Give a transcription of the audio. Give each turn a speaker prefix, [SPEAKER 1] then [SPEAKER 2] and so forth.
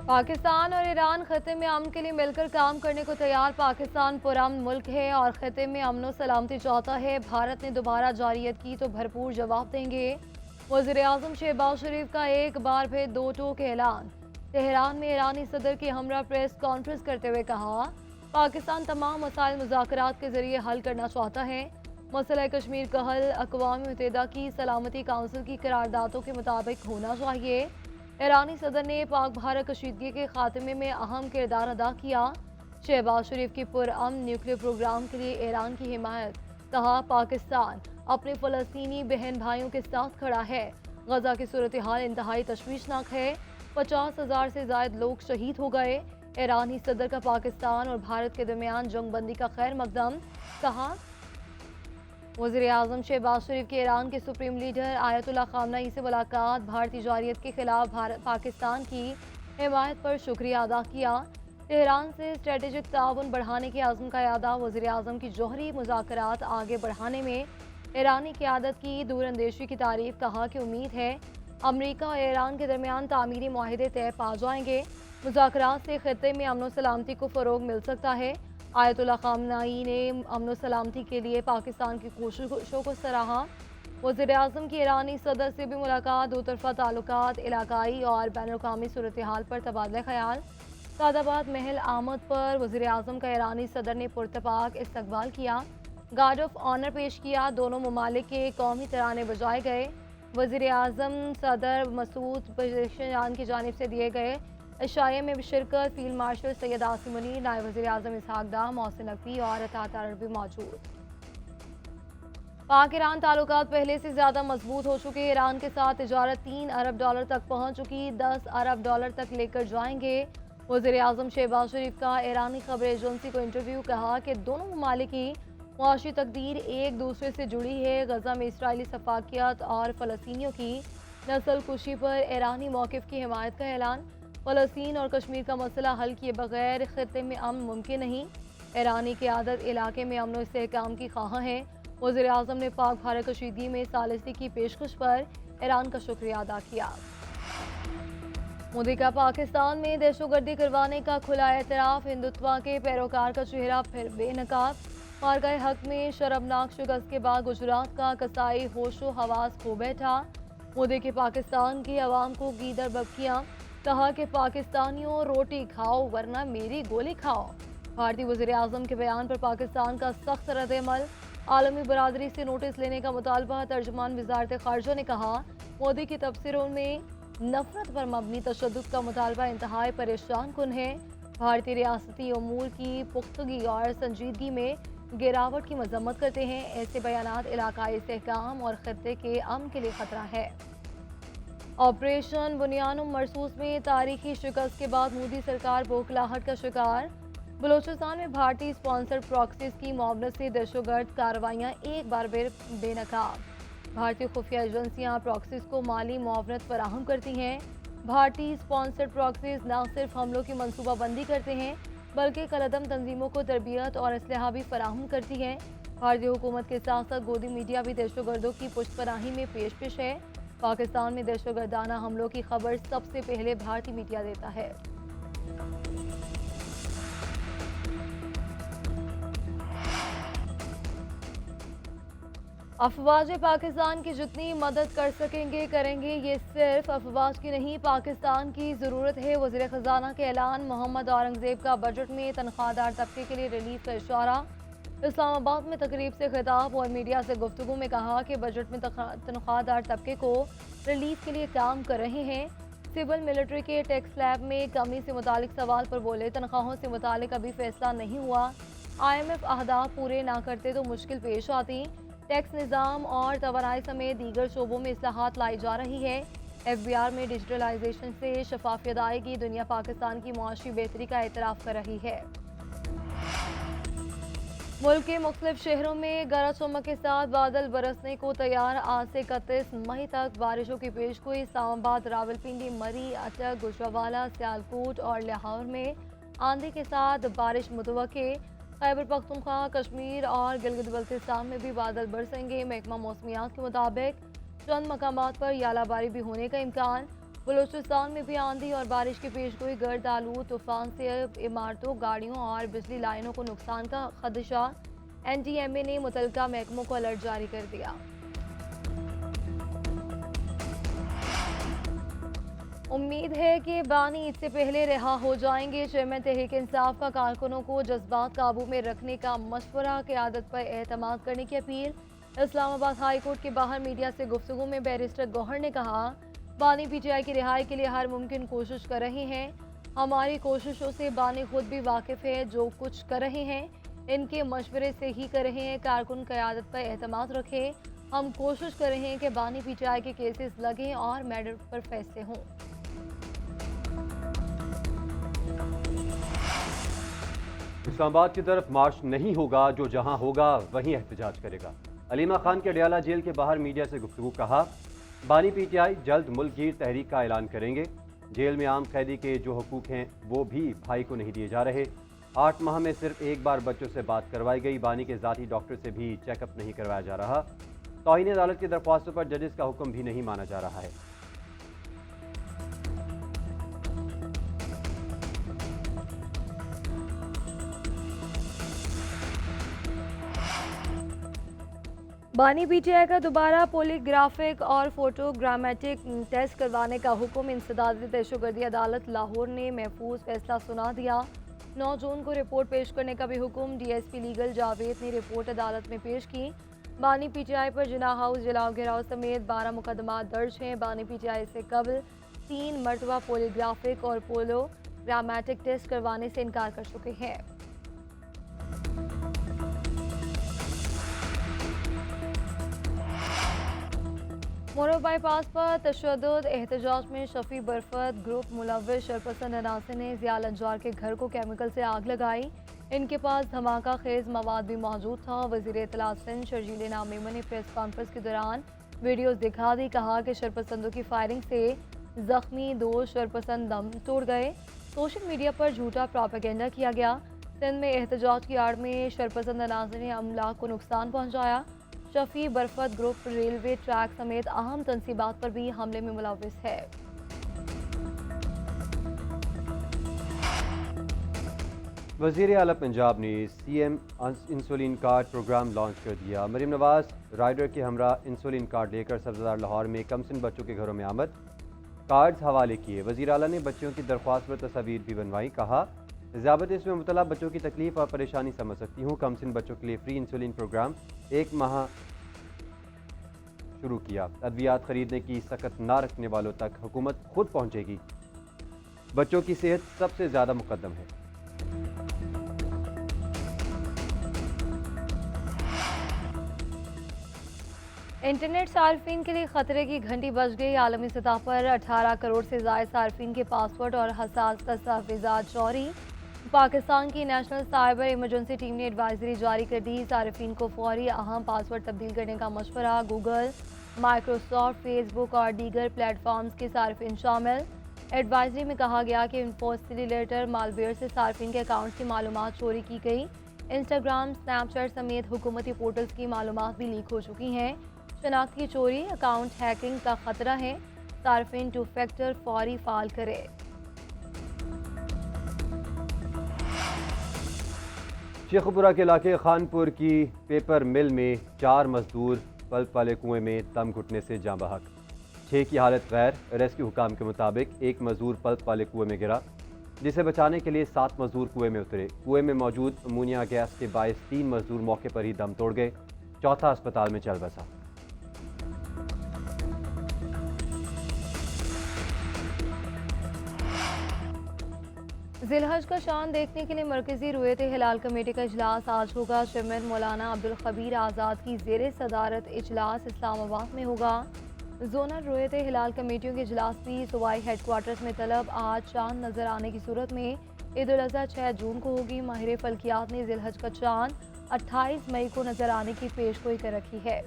[SPEAKER 1] पाकिस्तान और ईरान खत्े में अमन के लिए मिलकर काम करने को तैयार। पाकिस्तान पुरअमन मुल्क है और खत्े में अमन व सलामती चाहता है। भारत ने दोबारा जारियत की तो भरपूर जवाब देंगे। वज़ीर-ए-आज़म शहबाज शरीफ का एक बार फिर दो टोक ऐलान। तेहरान में ईरानी सदर की हमरा प्रेस कॉन्फ्रेंस करते हुए कहा, पाकिस्तान तमाम मसाइल मुज़ाकरात के जरिए हल करना चाहता है। मसला कश्मीर का हल अक़वाम मुत्तहिदा की सलामती काउंसिल की करारदादों के मुताबिक होना चाहिए। ईरानी सदर ने पाक भारत कशीदगी के खात्मे में अहम किरदार अदा किया। शहबाज शरीफ की पुरअमन न्यूक्लियर प्रोग्राम के लिए ईरान की हिमायत। कहा, पाकिस्तान अपने फ़लस्तीनी बहन भाइयों के साथ खड़ा है। गजा की सूरत हाल इंतहाई तशवीशनाक है। 50,000 से ज़ायद लोग शहीद हो गए। ईरानी सदर का पाकिस्तान और भारत के दरमियान जंग बंदी का खैर मकदम। कहा, वज़ीर-ए-आज़म शहबाज शरीफ के ईरान के सुप्रीम लीडर आयतुल्लाह ख़ामनेई से मुलाकात। भारतीय जारियत के खिलाफ पाकिस्तान की हिमायत पर शुक्रिया अदा किया। तेहरान से स्ट्रेटेजिक ताउन बढ़ाने के आज़म का यादा। वज़ीर-ए-आज़म की जौहरी मुज़ाकरात आगे बढ़ाने में ईरानी क़यादत की दूरअंदेशी की तारीफ़। कहा कि उम्मीद है अमरीका और ईरान के दरमियान तामीरी मुआहदे तय पा जाएंगे। मुज़ाकरात से खत्े में अमन व सलामती को फ़रोग़ मिल सकता है। आयतुल्लाह ख़ामनेई ने अमन व सलामती के लिए पाकिस्तान की कोशिशों को सराहा। वज़ीर-ए-आज़म की ईरानी सदर से भी मुलाकात। दो तरफ़ा ताल्लुकात, इलाकाई और बैनुल-अक़वामी सूरत हाल पर तबादला ख्याल। सादाबाद महल आमद पर वज़ीर-ए-आज़म का ईरानी सदर ने पुरतपाक इस्तकबाल किया। गार्ड ऑफ ऑनर पेश किया। दोनों ममालिक के कौमी तराने बजाए गए। वज़ीर-ए-आज़म सदर मसूद पेज़ेश्कियान की जानिब से दिए गए इशाये में शिरकत। फील्ड मार्शल सैयद आसिम मुनीर, नायब वज़ीर-ए-आज़म इसहाक डार, मोहसिन नकवी और अतात अरबी मौजूद। पाक ईरान ताल्लुकात पहले से ज़्यादा मजबूत हो चुके। ईरान के साथ तिजारत $3 अरब तक पहुँच चुकी। $10 अरब तक लेकर जाएंगे। वज़ीर-ए-आज़म शहबाज शरीफ का ईरानी खबर एजेंसी को इंटरव्यू। कहा कि दोनों ममालिक की मुआशी तकदीर एक दूसरे से जुड़ी है। गजा में इसराइली सफाकियत और फ़लस्तीनियों की नस्ल कुशी पर ईरानी मौक़िफ़ की हिमायत का ऐलान। फ़लस्तीन और कश्मीर का मसला हल किए बगैर खत्े में अमन मुमकिन नहीं। ईरानी क़यादत इलाके में अमन व इस्तेहकाम की ख्वाह है। वज़ीर-ए-आज़म ने पाक भारत कशीदगी में सालिसी की पेशकश पर ईरान का शुक्रिया अदा किया। मोदी का पाकिस्तान में दहशतगर्दी करवाने का खुला एतराफ़। हिंदुत्व के पैरोकार का चेहरा फिर बेनकाब। मारगाए हक में शर्मनाक शिकस्त के बाद गुजरात का कसाई होशो हवास खो बैठा। मोदी के पाकिस्तान की आवाम को गीदड़ बकियाँ। कहा कि पाकिस्तानियों रोटी खाओ वरना मेरी गोली खाओ। भारतीय वज़ीर-ए-आज़म के बयान पर पाकिस्तान का सख्त रद्द-ए-अमल। आलमी बरादरी से नोटिस लेने का मुतालबा। तर्जुमान वज़ारत ख़ारजा ने कहा, मोदी की तबसरों में नफरत पर मबनी तशद्दुद का मुतालबा इंतहाई परेशान कुन है। भारतीय रियासती अमूर की पुख्तगी और संजीदगी में गिरावट की मजम्मत करते हैं। ऐसे बयानात इलाकाई इस्तेहकाम और खत्े के अमन के लिए खतरा है। ऑपरेशन बुनियानुम मरसूस में तारीखी शिकस्त के बाद मोदी सरकार बौखलाहट का शिकार। बलोचिस्तान में भारतीय स्पॉन्सर्ड प्रॉक्सीज की मुआवनत से दहशतगर्द कार्रवाइयाँ एक बार बेनकाब। भारतीय खुफिया एजेंसियाँ प्रॉक्सीज को माली मुआवनत फराहम करती हैं। भारतीय स्पॉन्सर्ड प्रॉक्सीज न सिर्फ हमलों की मनसूबाबंदी करते हैं बल्कि कलदम तंजीमों को तरबियत और असलहा भी फराहम करती हैं। भारतीय हुकूमत के साथ साथ गोदी मीडिया भी दहशतगर्दों की पुष्टपनाही में पेश है। पाकिस्तान में दहशतगर्दाना हमलों की खबर सबसे पहले भारतीय मीडिया देता है। अफवाज पाकिस्तान की जितनी मदद कर सकेंगे करेंगे। ये सिर्फ अफवाज की नहीं, पाकिस्तान की ज़रूरत है। वज़ीर ख़जाना के ऐलान। मोहम्मद औरंगज़ेब का बजट में तनख्वाहदार तबके के लिए रिलीफ का इशारा। इस्लामाबाद में तकरीब से खिताब और मीडिया से गुफ्तगू में कहा कि बजट में तनख्वाहदार तबके को रिलीफ के लिए काम कर रहे हैं। सिविल मिलिट्री के टैक्स स्लैब में कमी से मुतालिक सवाल पर बोले, तनख्वाहों से मुतालिक अभी फैसला नहीं हुआ। IMF अहदाफ पूरे ना करते तो मुश्किल पेश आती। टैक्स निज़ाम और तवानाई समेत दीगर शोबों में इस्लाहात लाई जा रही है। FBR में डिजिटलाइजेशन से शफाफियत आएगी। दुनिया पाकिस्तान की मुआशी बेहतरी का एतराफ़ कर रही है। मुल्क के मुख्तलिफ शहरों में गरज चमक के साथ बादल बरसने को तैयार। आज से 31 मई तक बारिशों की पेशगोई। इस्लामाबाद, रावलपिंडी, मरी, अटक, गुजरावाला, सियालकोट और लाहौर में आंधी के साथ बारिश मुतवक्के। खैबर पख्तूनख्वा, कश्मीर और गिलगित बल्तिस्तान में भी बादल बरसेंगे। महकमा मौसमियात के मुताबिक चंद मकामात पर यालाबारी भी होने का इम्कान। बलूचिस्तान में भी आंधी और बारिश की पेशगोई। गर्द आलू तूफान से इमारतों, गाड़ियों और बिजली लाइनों को नुकसान का खदशा। NDMA ने मुतलका महकमों को अलर्ट जारी कर दिया। उम्मीद है कि बानी ईद से पहले रिहा हो जाएंगे। चेयरमैन तहरीक इंसाफ का कारकुनों को जज्बात काबू में रखने का मशवरा। क़यादत पर एतमाद करने की अपील। इस्लामाबाद हाई कोर्ट के बाहर मीडिया से गुफ्तगू में बैरिस्टर गौहर ने कहा, बानी PTI की रिहाई के लिए हर मुमकिन कोशिश कर रहे हैं। हमारी कोशिशों से बानी खुद भी वाकिफ है। जो कुछ कर रहे हैं इनके मशवरे से ही कर रहे हैं। कारकुन क़यादत पर एतमाद रखें। हम कोशिश कर रहे हैं कि बानी PTI के केसेस लगें और मैटर पर फैसले हों।
[SPEAKER 2] इस्लामाबाद की तरफ मार्च नहीं होगा, जो जहां होगा वहीं एहतजाज करेगा। अलीमा खान के अडियाला जेल के बाहर मीडिया से गुफ्तगू। कहा, बानी PTI जल्द मुल्क गिर तहरीक का ऐलान करेंगे। जेल में आम कैदी के जो हुकूक हैं वो भी भाई को नहीं दिए जा रहे। 8 माह में सिर्फ एक बार बच्चों से बात करवाई गई। बानी के ज़ाती डॉक्टर से भी चेकअप नहीं करवाया जा रहा। तौहीन अदालत की दरख्वास्तों पर जजेस का हुक्म भी नहीं माना जा रहा है।
[SPEAKER 1] बानी PTI का दोबारा पोलीग्राफिक और फोटोग्रामेटिक टेस्ट करवाने का हुक्म। इंसदादी दहशतगर्दी अदालत लाहौर ने महफूज फैसला सुना दिया। 9 जून को रिपोर्ट पेश करने का भी हुक्म। DSP लीगल जावेद ने रिपोर्ट अदालत में पेश की। बानी PTI पर जिना हाउस जलाओ घेराव समेत 12 मुकदमा दर्ज हैं। बानी PTI से कबल 3 मरतबा पोलीग्राफिक और पोलोग्रामेटिक टेस्ट करवाने से इनकार कर चुके हैं। मोरो बाईपास पर तशद्दुद एहतजाज में शफी बरफत ग्रुप मुलव्विस शरपसंद अनासर ने ज़िया लंजार के घर को केमिकल से आग लगाई। इनके पास धमाका खेज मवाद भी मौजूद था। वज़ीर इत्तलात सिंध शर्जील नामेमन ने प्रेस कॉन्फ्रेंस के दौरान वीडियोस दिखा दी। कहा कि शरपसंदों की फायरिंग से जख्मी 2 शरपसंद दम तोड़ गए। सोशल मीडिया पर झूठा प्रोपेगेंडा किया गया। सिंध में एहतजाज की आड़ में शरपसंद अनासर ने अमलाक को नुकसान पहुँचाया। शफी बरफत ग्रुप रेलवे ट्रैक समेत अहम तनसीबात पर भी हमले में मुलव्विस है।
[SPEAKER 2] वज़ीर आला पंजाब ने CM insulin card programme launch कर दिया। मरीम नवाज राइडर के हमरा इंसुलिन कार्ड लेकर सब्ज़दार लाहौर में कमसिन बच्चों के घरों में आमद। कार्ड्स हवाले किए। वज़ीर आला ने बच्चों की दरख्वास्त पर तस्वीर भी बनवाई। कहा, ज़ियाबतीस में मुबतला बच्चों की तकलीफ और परेशानी समझ सकती हूँ। कमसिन बच्चों के लिए फ्री इंसुलिन प्रोग्राम 1 माह शुरू किया। अद्वियात खरीदने की सकत ना रखने वालों तक हुकूमत खुद पहुँचेगी। बच्चों की सेहत सबसे ज़्यादा मुकद्दम है।
[SPEAKER 1] इंटरनेट सार्फिन के लिए खतरे की घंटी बज गई। आलमी सतह पर 18 करोड़ से ज़ायद सार्फिन के पासवर्ड और हसास दस्तावेज़ात चोरी। पाकिस्तान की नेशनल साइबर इमरजेंसी टीम ने एडवाइजरी जारी कर दी। सार्फिन को फौरी अहम पासवर्ड तब्दील करने का मशवरा। गूगल, माइक्रोसॉफ्ट, फेसबुक और दीगर प्लेटफॉर्म्स के सार्फिन शामिल। एडवाइजरी में कहा गया कि इन्फोसिलेटर मालवेयर से सार्फिन के अकाउंट्स की मालूमात चोरी की गई। इंस्टाग्राम, स्नैपचैट समेत हुकूमती पोर्टल्स की मालूमात भी लीक हो चुकी हैं। शनाख्त की चोरी, अकाउंट हैकिंग का खतरा है। सार्फिन 2 फैक्टर फौरी फाल करे।
[SPEAKER 2] शेखपुरा के इलाके खानपुर की पेपर मिल में 4 मजदूर पल्प वाले कुएं में दम घुटने से जाँ बहक। 6 की हालत गैर। रेस्क्यू हुकाम के मुताबिक 1 मजदूर पल्प वाले कुएं में गिरा, जिसे बचाने के लिए 7 मजदूर कुएं में उतरे। कुएं में मौजूद अमोनिया गैस के बायस 3 मजदूर मौके पर ही दम तोड़ गए। चौथा अस्पताल में चल बसा।
[SPEAKER 1] जिलहज का शान देखने के लिए मरकजी रुयत हिलाल कमेटी का इजलास आज होगा। चेयरमैन मौलाना अब्दुल खबीर आज़ाद की ज़ेर सदारत इजलास इस्लामाबाद में होगा। जोनल रुयत हिलाल कमेटियों के इजलास भी सूबाई हेडक्वार्टर्स में तलब। आज चांद नजर आने की सूरत में ईद उल अज़हा 6 जून को होगी। माहिर फल्कियात ने जिलहज का चांद 28 मई को नजर आने की पेशगोई कर रखी है।